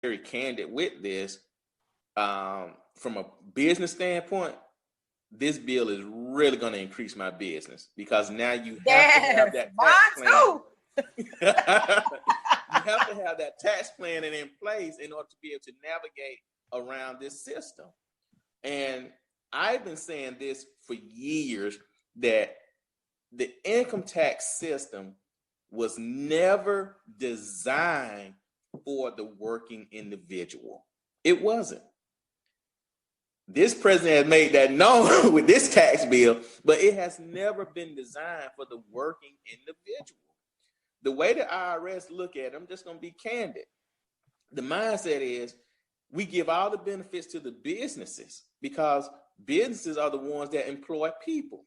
very candid with this. From a business standpoint, this bill is really going to increase my business because now you have to have that tax plan. You have to have that tax plan in place in order to be able to navigate around this system. And I've been saying this for years, that the income tax system was never designed for the working individual. It wasn't. This president has made that known with this tax bill, but it has never been designed for the working individual. The way the IRS look at it, I'm just going to be candid. The mindset is we give all the benefits to the businesses because businesses are the ones that employ people.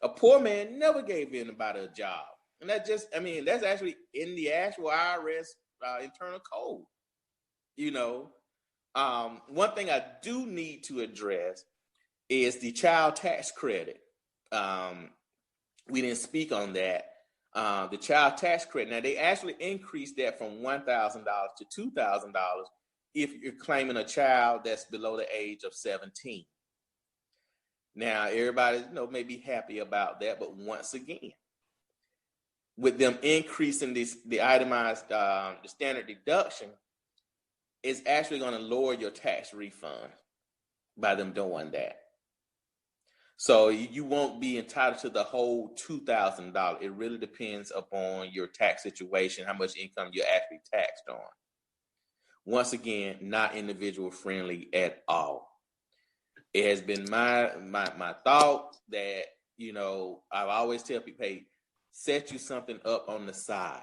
A poor man never gave anybody a job. And that's actually in the actual IRS internal code. One thing I do need to address is the child tax credit. We didn't speak on that. The child tax credit. Now, they actually increased that from $1,000 to $2,000 if you're claiming a child that's below the age of 17. Now, everybody may be happy about that, but once again, with them increasing the itemized the standard deduction, it's actually going to lower your tax refund by them doing that. So you won't be entitled to the whole $2,000. It really depends upon your tax situation, how much income you're actually taxed on. Once again, not individual friendly at all. It has been my thought that, I've always tell people, hey, set you something up on the side,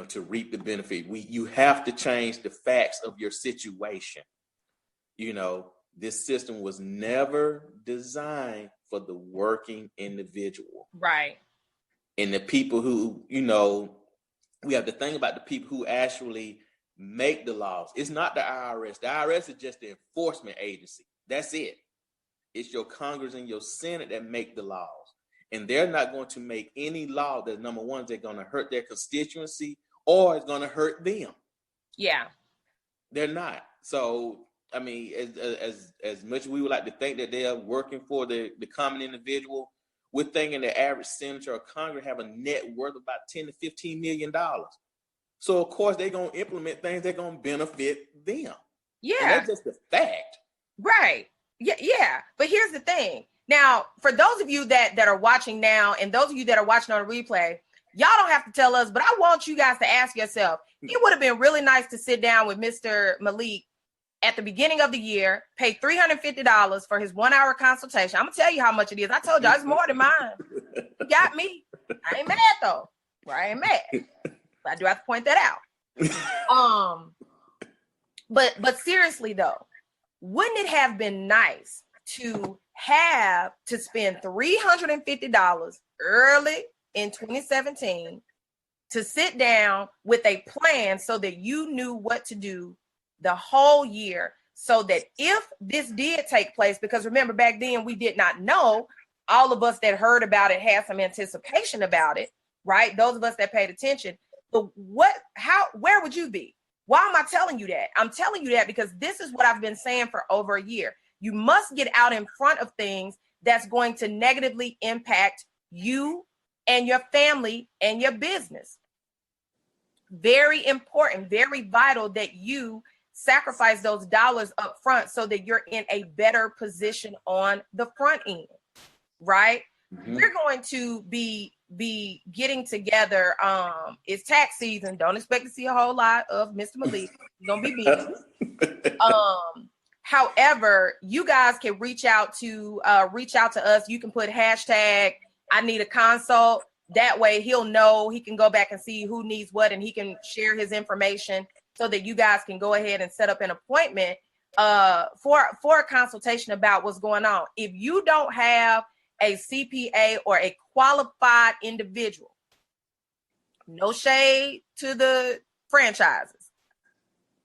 to reap the benefit. You have to change the facts of your situation. This system was never designed for the working individual. Right. And the people who, we have to think about the people who actually make the laws. It's not the IRS. The IRS is just the enforcement agency. That's it. It's your Congress and your Senate that make the laws. And they're not going to make any law that, number one, they're going to hurt their constituency or it's going to hurt them. Yeah. They're not. So, as much as we would like to think that they are working for the common individual, we're thinking the average senator or Congress have a net worth of about $10 to $15 million. So, of course, they're going to implement things that are going to benefit them. Yeah. And that's just a fact. Right. Yeah. But here's the thing. Now, for those of you that are watching now and those of you that are watching on a replay, y'all don't have to tell us, but I want you guys to ask yourself, it would have been really nice to sit down with Mr. Malik at the beginning of the year, pay $350 for his 1 hour consultation. I'm going to tell you how much it is. I told y'all it's more than mine. You got me. I ain't mad though. Well, I ain't mad. But I do have to point that out. But seriously though, wouldn't it have been nice to have to spend $350 early in 2017 to sit down with a plan so that you knew what to do the whole year, so that if this did take place, because remember back then we did not know, all of us that heard about it had some anticipation about it, right? Those of us that paid attention. But where would you be? Why am I telling you that? I'm telling you that because this is what I've been saying for over a year. You must get out in front of things that's going to negatively impact you and your family and your business. Very important, very vital that you sacrifice those dollars up front so that you're in a better position on the front end, right? Mm-hmm. We're going to be getting together. It's tax season. Don't expect to see a whole lot of Mr. Malik. He's gonna be busy. However, you guys can reach out to us. You can put hashtag I need a consult. That way he'll know, he can go back and see who needs what, and he can share his information so that you guys can go ahead and set up an appointment for a consultation about what's going on. If you don't have a CPA or a qualified individual, no shade to the franchises,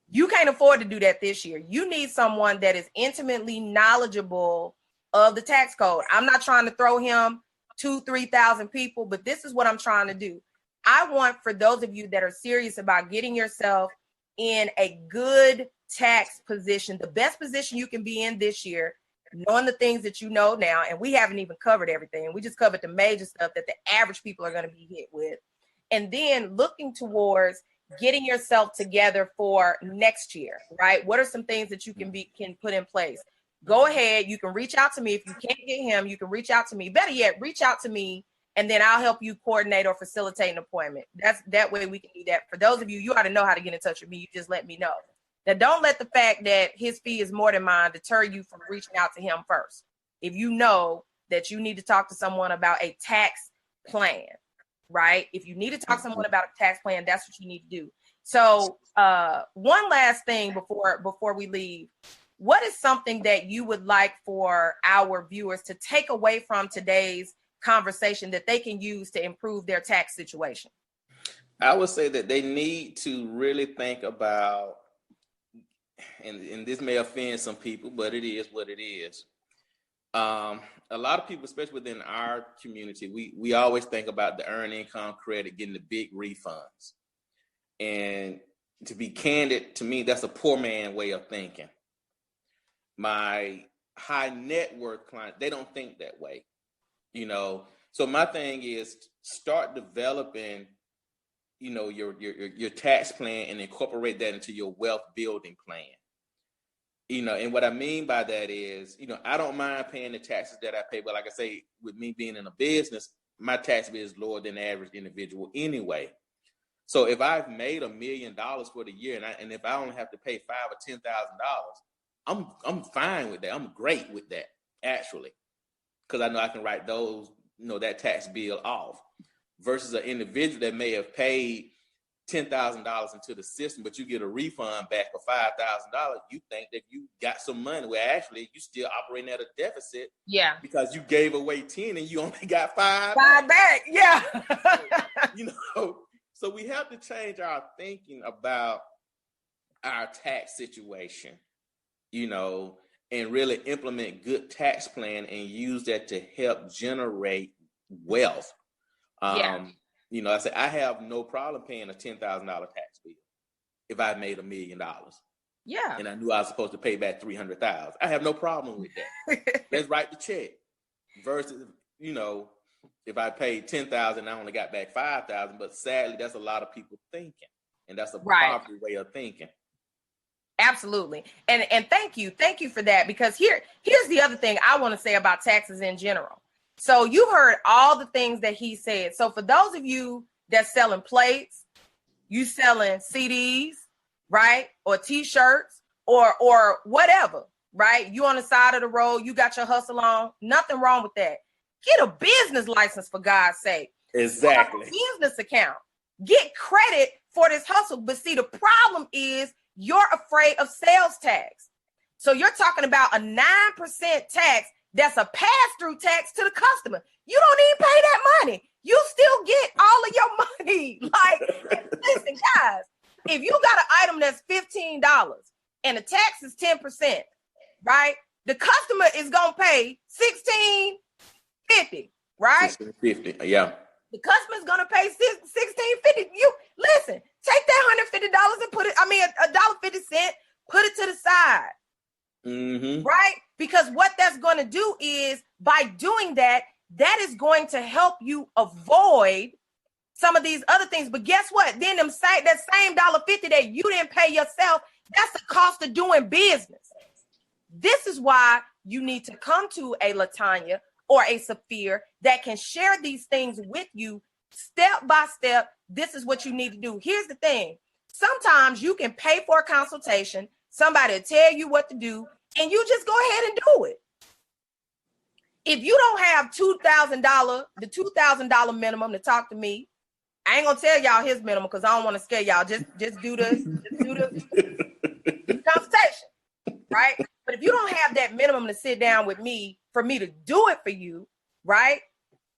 you can't afford to do that this year. You need someone that is intimately knowledgeable of the tax code. I'm not trying to throw him 2,000-3,000 people, but this is what I'm trying to do. I want, for those of you that are serious about getting yourself in a good tax position, the best position you can be in this year, knowing the things that you know now. And we haven't even covered everything. We just covered the major stuff that the average people are going to be hit with. And then looking towards getting yourself together for next year, right? What are some things that you can put in place? Go ahead. You can reach out to me. If you can't get him, you can reach out to me. Better yet, reach out to me, and then I'll help you coordinate or facilitate an appointment. That way we can do that. For those of you, you ought to know how to get in touch with me. You just let me know. Now, don't let the fact that his fee is more than mine deter you from reaching out to him first. If you know that you need to talk to someone about a tax plan, right? If you need to talk to someone about a tax plan, that's what you need to do. So one last thing before we leave, what is something that you would like for our viewers to take away from today's conversation that they can use to improve their tax situation? I would say that they need to really think about, and this may offend some people, but it is what it is. A lot of people, especially within our community, we always think about the earned income credit, getting the big refunds. And to be candid, to me, that's a poor man way of thinking. My high net worth client, they don't think that way, you know. So my thing is start developing, you know, your tax plan and incorporate that into your wealth building plan. You know, and what I mean by that is, you know, I don't mind paying the taxes that I pay, but like I say, with me being in a business, my tax bill is lower than the average individual anyway. So if I've made $1 million for the year, and if I only have to pay $5,000 or $10,000, I'm fine with that. I'm great with that, actually, because I know I can write those, you know, that tax bill off. Versus an individual that may have paid $10,000 into the system, but you get a refund back for $5,000. You think that you got some money, where actually you still operating at a deficit. Yeah, because you gave away 10 and you only got five back. Yeah. You know, so we have to change our thinking about our tax situation, you know, and really implement good tax plan and use that to help generate wealth. You know, I said, I have no problem paying a $10,000 tax bill if I made $1 million. Yeah. And I knew I was supposed to pay back $300,000. I have no problem with that. Let's write the check. Versus, you know, if I paid $10,000 and I only got back $5,000, but sadly, that's a lot of people thinking. And that's a poverty way of thinking. Absolutely. And thank you for that, because here's the other thing I want to say about taxes in general. So you heard all the things that he said. So for those of you that's selling plates, you selling CDs, right? Or t-shirts or whatever, right? You on the side of the road, you got your hustle on, nothing wrong with that. Get a business license, for God's sake. Exactly. Have a business account. Get credit for this hustle. But see, the problem is you're afraid of sales tax. So you're talking about a 9% tax that's a pass-through tax to the customer. You don't even pay that money. You still get all of your money. Like, listen, guys, if you got an item that's $15 and the tax is 10%, right? The customer is gonna pay $16.50, right? $16.50, yeah. The customer's gonna pay $16.50. You listen, take that $150 and put it, $1.50, put it to the side. Mm-hmm. Right? Because what that's going to do is, by doing that, that is going to help you avoid some of these other things. But guess what? Then that same $1.50 that you didn't pay yourself, that's the cost of doing business. This is why you need to come to a Latanya or a Saphir that can share these things with you step by step. This is what you need to do. Here's the thing. Sometimes you can pay for a consultation. Somebody will tell you what to do, and you just go ahead and do it. If you don't have the $2,000 minimum to talk to me, I ain't gonna tell y'all his minimum because I don't want to scare y'all. Just do the consultation, right? But if you don't have that minimum to sit down with me for me to do it for you, right?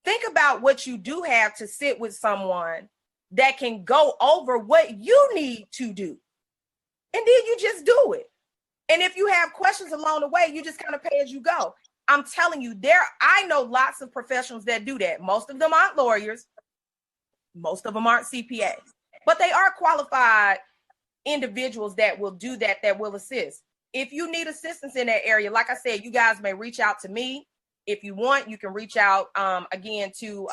Think about what you do have to sit with someone that can go over what you need to do. And then you just do it. And if you have questions along the way, you just kind of pay as you go. I'm telling you, I know lots of professionals that do that. Most of them aren't lawyers. Most of them aren't CPAs, but they are qualified individuals that will do that, that will assist. If you need assistance in that area, like I said, you guys may reach out to me. If you want, you can reach out again to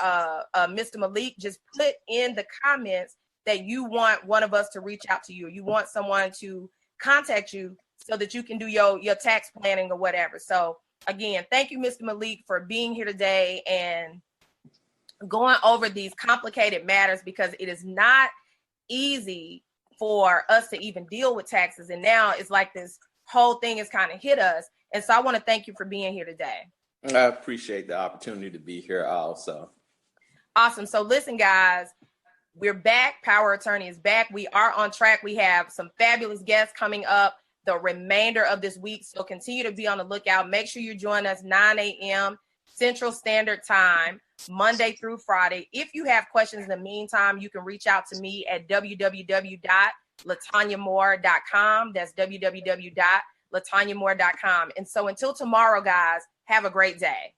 Mr. Malik. Just put in the comments that you want one of us to reach out to you. You want someone to contact you so that you can do your tax planning or whatever. So again, thank you, Mr. Malik, for being here today and going over these complicated matters, because it is not easy for us to even deal with taxes. And now it's like this whole thing has kind of hit us. And so I want to thank you for being here today. I appreciate the opportunity to be here also. Awesome. So listen, guys, we're back. Power Attorney is back. We are on track. We have some fabulous guests coming up the remainder of this week. So continue to be on the lookout. Make sure you join us 9 a.m. Central Standard Time, Monday through Friday. If you have questions in the meantime, you can reach out to me at www.latanyamore.com. That's www.latanyamore.com. And so until tomorrow, guys, have a great day.